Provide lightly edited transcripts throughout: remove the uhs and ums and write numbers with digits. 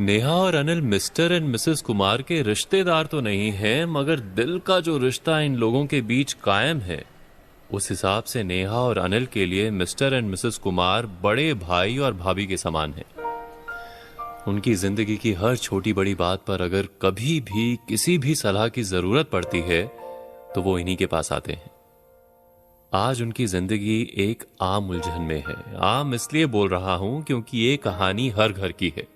नेहा और Anil mister and Mrs Kumar के रिश्तेदार तो नहीं हैं, मगर दिल का जो रिश्ता इन लोगों के बीच कायम है, उस हिसाब से नेहा और अनिल के लिए मिस्टर एंड मिसेस कुमार बड़े भाई और भाभी के समान हैं। उनकी जिंदगी की हर छोटी बड़ी बात पर अगर कभी भी किसी भी सलाह की जरूरत पड़ती है तो वो इन्हीं के पास आते हैं। आज उनकी जिंदगी एक आम उलझन में है। आम इसलिए बोल रहा हूं क्योंकि ये कहानी हर घर की है,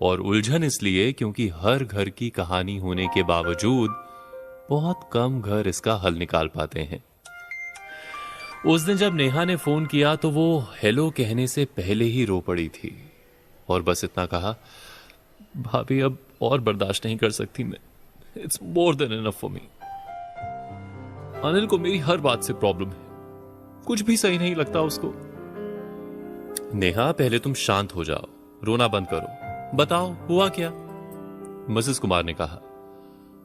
और उलझन इसलिए क्योंकि हर घर की कहानी होने के बावजूद बहुत कम घर इसका हल निकाल पाते हैं। उस दिन जब नेहा ने फोन किया तो वो हेलो कहने से पहले ही रो पड़ी थी और बस इतना कहा, भाभी अब और बर्दाश्त नहीं कर सकती मैं, it's more than enough for me. Anil को मेरी हर बात से प्रॉब्लम है, कुछ भी सही नहीं लगता उसको। नेहा पहले तुम शांत हो जाओ, रोना बंद करो, बताओ हुआ क्या, मिसेस कुमार ने कहा।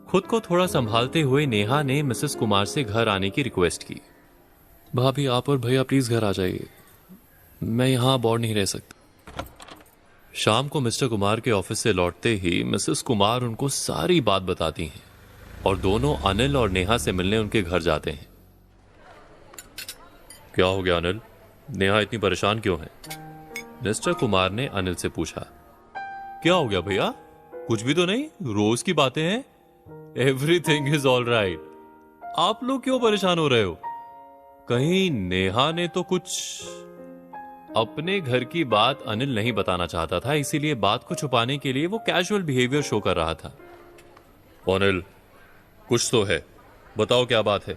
खुद को थोड़ा संभालते हुए नेहा ने मिसेस कुमार से घर आने की रिक्वेस्ट की। भाभी आप और भैया प्लीज घर आ जाइए, मैं यहां अब और नहीं रह सकता। शाम को मिस्टर कुमार के ऑफिस से लौटते ही मिसेस कुमार उनको सारी बात बताती हैं और दोनों अनिल और नेहा से मिलने उनके घर जाते हैं। क्या हो गया अनिल, नेहा इतनी परेशान क्यों है? मिस्टर कुमार ने अनिल से पूछा। क्या हो गया भैया, कुछ भी तो नहीं, रोज की बातें हैं, एवरीथिंग इज ऑल राइट। आप लोग क्यों परेशान हो रहे हो? कहीं नेहा ने तो कुछ अपने घर की बात अनिल नहीं बताना चाहता था, इसीलिए बात को छुपाने के लिए वो कैजुअल बिहेवियर शो कर रहा था। अनिल कुछ तो है, बताओ क्या बात है।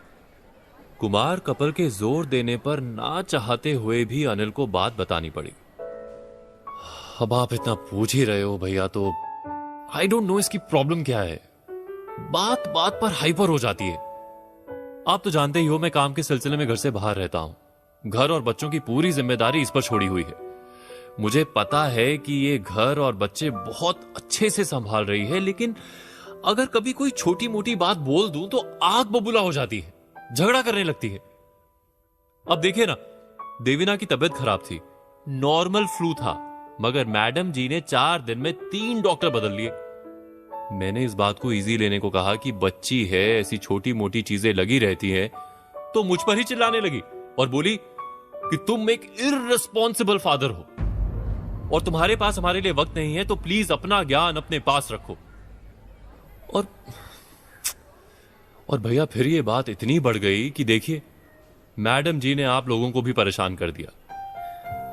कुमार कपल के जोर देने पर ना चाहते हुए भी अनिल को बात बतानी पड़ी। अब आप इतना पूछ ही रहे हो भैया तो आई डोंट नो इसकी प्रॉब्लम क्या है, बात बात पर हाइपर हो जाती है। आप तो जानते ही हो मैं काम के सिलसिले में घर से बाहर रहता हूं, घर और बच्चों की पूरी जिम्मेदारी इस पर छोड़ी हुई है। मुझे पता है कि ये घर और बच्चे बहुत अच्छे से संभाल रही है, लेकिन अगर कभी कोई छोटी मोटी बात बोल दूं तो आग बबूला हो जाती है, झगड़ा करने लगती है। अब देखिए ना, देवीना की तबीयत खराब थी, नॉर्मल फ्लू था, मगर मैडम जी ने 4 दिन में 3 डॉक्टर बदल लिए। मैंने इस बात को इजी लेने को कहा कि बच्ची है, ऐसी छोटी मोटी चीजें लगी रहती हैं, तो मुझ पर ही चिल्लाने लगी और बोली कि तुम एक इररिस्पॉन्सिबल फादर हो और तुम्हारे पास हमारे लिए वक्त नहीं है, तो प्लीज अपना ज्ञान अपने पास रखो। और भैया फिर ये बात इतनी बढ़ गई कि देखिए मैडम जी ने आप लोगों को भी परेशान कर दिया।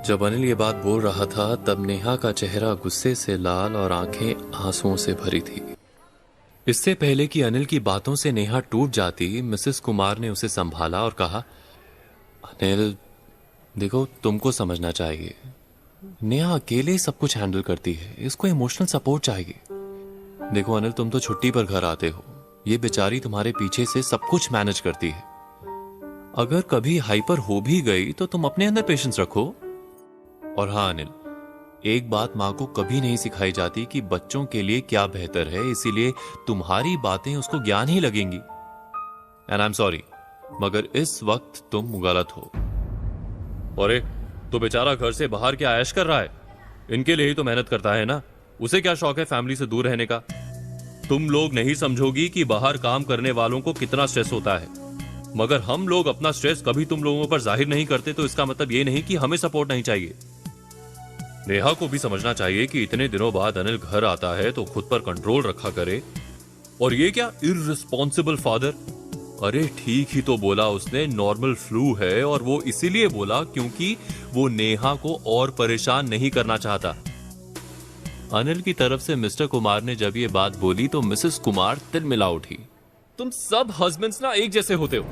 जब अनिल ये बात बोल रहा था तब नेहा का चेहरा गुस्से से लाल और आंखें आंसुओं से भरी थी। इससे पहले कि अनिल की बातों से नेहा टूट जाती, मिसेस कुमार ने उसे संभाला और कहा, अनिल देखो तुमको समझना चाहिए, नेहा अकेले सब कुछ हैंडल करती है, इसको इमोशनल सपोर्ट चाहिए। देखो अनिल तुम तो छुट्टी पर घर आते हो, ये बेचारी तुम्हारे पीछे से सब कुछ मैनेज करती है। अगर कभी हाइपर हो भी गई तो तुम अपने अंदर पेशेंस रखो। और हाँ अनिल, एक बात माँ को कभी नहीं सिखाई जाती कि बच्चों के लिए क्या बेहतर है, इसीलिए तुम्हारी बातें उसको ज्ञान ही लगेंगी। एंड आई एम सॉरी, मगर इस वक्त तुम गलत हो। अरे तो बेचारा घर से बाहर क्या ऐश कर रहा है, इनके लिए ही तो मेहनत करता है ना, उसे क्या शौक है फैमिली से दूर रहने का। तुम लोग नहीं समझोगी कि बाहर काम करने वालों को कितना स्ट्रेस होता है, मगर हम लोग अपना स्ट्रेस कभी तुम लोगों पर जाहिर नहीं करते, तो इसका मतलब ये नहीं कि हमें सपोर्ट नहीं चाहिए। नेहा को भी समझना चाहिए कि इतने दिनों बाद अनिल घर आता है तो खुद पर कंट्रोल रखा करे। और ये क्या इररिस्पॉन्सिबल फादर, अरे ठीक ही तो बोला उसने, नॉर्मल फ्लू है, और वो इसीलिए बोला क्योंकि वो नेहा को और परेशान नहीं करना चाहता। अनिल की तरफ से मिस्टर कुमार ने जब ये बात बोली तो मिसेस कुमार तिलमिला उठी। तुम सब हस्बैंड्स ना एक जैसे होते हो।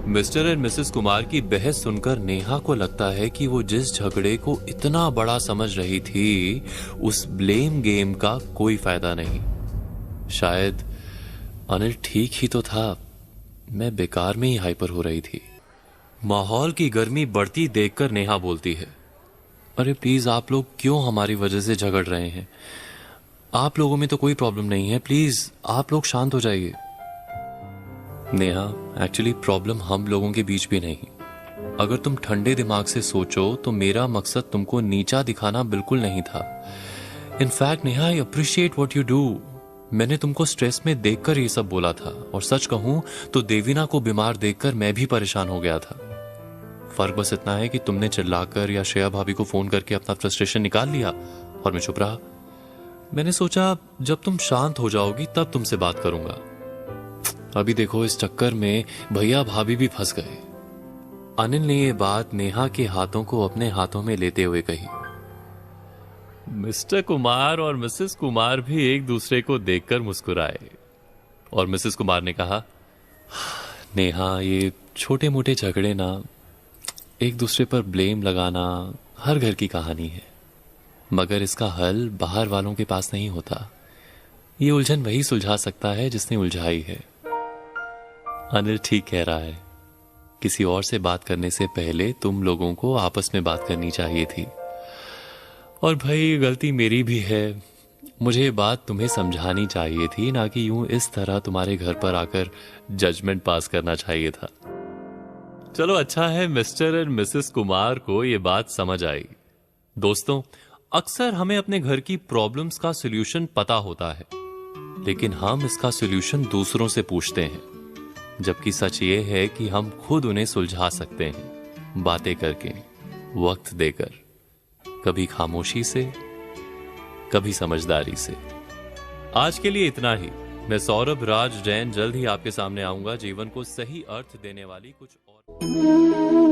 मिस्टर एंड मिसेस कुमार की बहस सुनकर नेहा को लगता है कि वो जिस झगड़े को इतना बड़ा समझ रही थी, उस ब्लेम गेम का कोई फायदा नहीं। शायद अनिल ठीक ही तो था, मैं बेकार में ही हाइपर हो रही थी। माहौल की गर्मी बढ़ती देखकर नेहा बोलती है, अरे प्लीज आप लोग क्यों हमारी वजह से झगड़ रहे हैं? आप लोगों में तो कोई प्रॉब्लम नहीं है, प्लीज आप लोग शांत हो जाइए। नेहा, एक्चुअली प्रॉब्लम हम लोगों के बीच भी नहीं। अगर तुम ठंडे दिमाग से सोचो तो मेरा मकसद तुमको नीचा दिखाना बिल्कुल नहीं था। In fact Neha, I appreciate what you do. मैंने तुमको स्ट्रेस में देखकर ये सब बोला था, और सच कहूं तो देवीना को बीमार देखकर मैं भी परेशान हो गया था। फर्क बस इतना है कि तुमने चिल्लाकर या श्रेया भाभी को फोन करके अपना फ्रस्ट्रेशन निकाल लिया और मैं चुप रहा। मैंने सोचा जब तुम शांत हो जाओगी तब तुमसे बात करूंगा। अभी देखो, इस चक्कर में भैया भाभी भी फंस गए। अनिल ने यह बात नेहा के हाथों को अपने हाथों में लेते हुए कही। मिस्टर कुमार और मिसेस कुमार भी एक दूसरे को देखकर मुस्कुराए और मिसेस कुमार ने कहा, नेहा, ये छोटे मोटे झगड़े ना, एक दूसरे पर ब्लेम लगाना हर घर की कहानी है, मगर इसका हल बाहर वालों के पास नहीं होता। ये उलझन वही सुलझा सकता है जिसने उलझाई है। अनिल ठीक कह रहा है। किसी और से बात करने से पहले तुम लोगों को आपस में बात करनी चाहिए थी। और भाई, गलती मेरी भी है। मुझे ये बात तुम्हें समझानी चाहिए थी, ना कि यूं इस तरह तुम्हारे घर पर आकर जजमेंट पास करना चाहिए था। चलो, अच्छा है मिस्टर एंड मिसेस कुमार को ये बात समझ आई। दोस्तों, अक्सर हमें अपने घर की प्रॉब्लम्स का सॉल्यूशन पता होता है, लेकिन हम इसका सॉल्यूशन दूसरों से पूछते हैं, जबकि सच ये है कि हम खुद उन्हें सुलझा सकते हैं, बातें करके, वक्त देकर, कभी खामोशी से, कभी समझदारी से। आज के लिए इतना ही। मैं सौरभ राज जैन जल्द ही आपके सामने आऊंगा जीवन को सही अर्थ देने वाली कुछ और